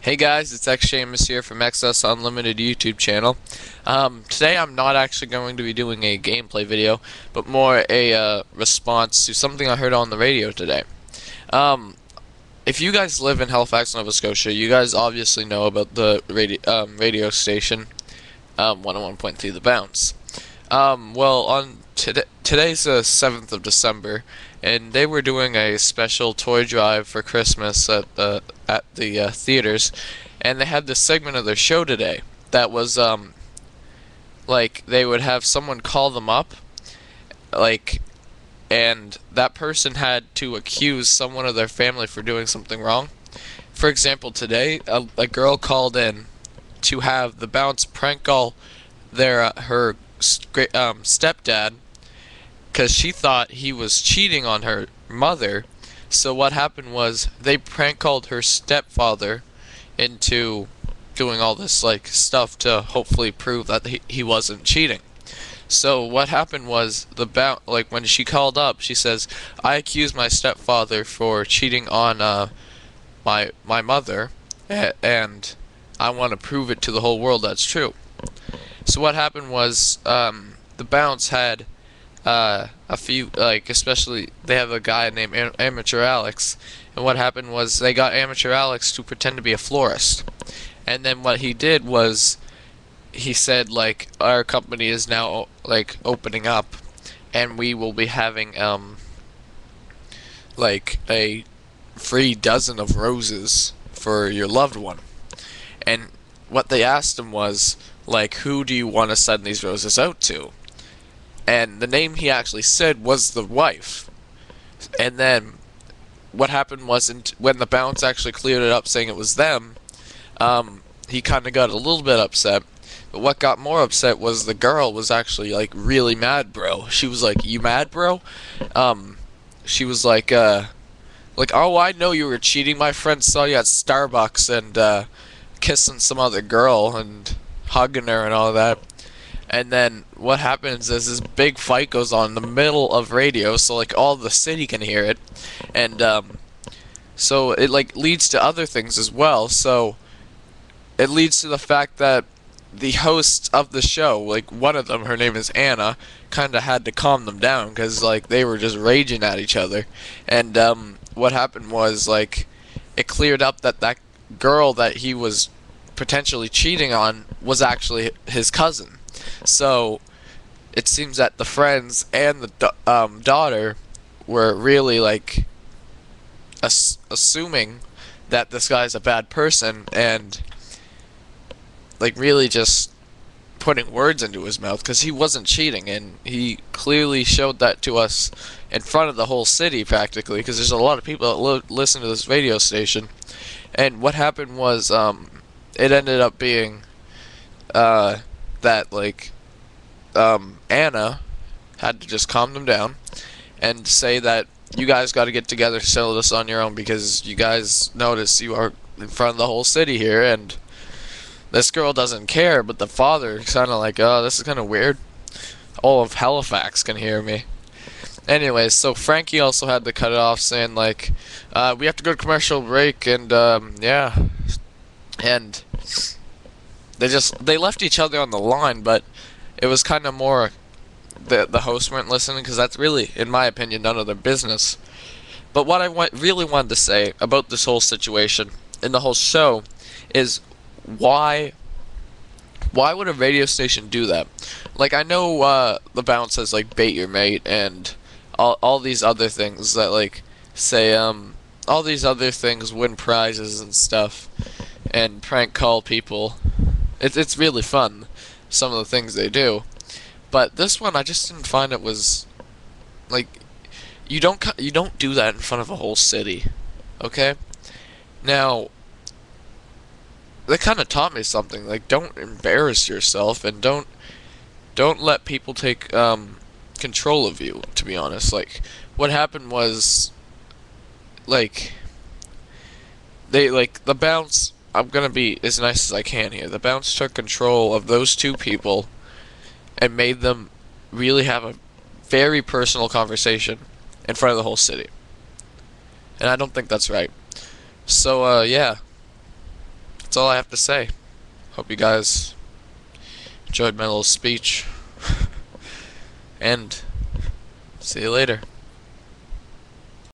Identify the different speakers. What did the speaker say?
Speaker 1: Hey guys, it's X Shamus here from XS Unlimited YouTube channel. Today I'm not actually going to be doing a gameplay video, but more a response to something I heard on the radio today. Um, if you guys live in Halifax, Nova Scotia, you guys obviously know about the radio station 101.3 The Bounce. Well, on today's the 7th of December, and they were doing a special toy drive for Christmas at the theaters, and they had this segment of their show today that was like they would have someone call them up, like, and that person had to accuse someone of their family for doing something wrong. For example, today a girl called in to have the Bounce prank call her stepdad because she thought he was cheating on her mother. So what happened was they prank called her stepfather into doing all this like stuff to hopefully prove that he wasn't cheating. So what happened was like when she called up, she says, "I accuse my stepfather for cheating on my mother, and I want to prove it to the whole world that's true." So what happened was the Bounce had a few, like, especially they have a guy named Amateur Alex, and what happened was they got Amateur Alex to pretend to be a florist, and then what he did was he said, like, our company is now like opening up, and we will be having like a free dozen of roses for your loved one. And what they asked him was, like, who do you want to send these roses out to? And the name he actually said was the wife. And then what happened wasn't when the Bounce actually cleared it up saying it was them, he kind of got a little bit upset. But what got more upset was the girl was actually like really mad, bro. She was like, "You mad, bro?" She was like, "Oh, I know you were cheating. My friend saw you at Starbucks and kissing some other girl and hugging her and all that." And then what happens is this big fight goes on in the middle of radio, so like all the city can hear it, and so it like leads to other things as well. So it leads to the fact that the hosts of the show, like one of them, her name is Anna, kind of had to calm them down because like they were just raging at each other. And what happened was, like, it cleared up that that girl that he was potentially cheating on was actually his cousin. So it seems that the friends and the daughter were really like assuming that this guy's a bad person, and like really just putting words into his mouth because he wasn't cheating, and he clearly showed that to us in front of the whole city practically, because there's a lot of people that listen to this radio station. And what happened was it ended up being that like Anna had to just calm them down and say that you guys got to get together, settle this on your own, because you guys notice you are in front of the whole city here, and this girl doesn't care, but the father is kind of like, "Oh, this is kind of weird. All of Halifax can hear me." Anyways, so Frankie also had to cut it off, saying like, "We have to go to commercial break," and yeah, and they left each other on the line, but it was kind of more the hosts weren't listening, because that's really, in my opinion, none of their business. But what I really wanted to say about this whole situation and the whole show is why would a radio station do that? Like, I know the Bounce says like bait your mate and all these other things that like say all these other things, win prizes and stuff, and prank call people. It's really fun, some of the things they do. But this one, I just didn't find it was like, you don't do that in front of a whole city, okay? Now, that kind of taught me something. Like, don't embarrass yourself, and don't let people take control of you. To be honest, like, what happened was, like, they like the Bounce. I'm gonna be as nice as I can here. The Bounce took control of those two people and made them really have a very personal conversation in front of the whole city. And I don't think that's right. So, yeah. that's all I have to say. Hope you guys enjoyed my little speech. And see you later.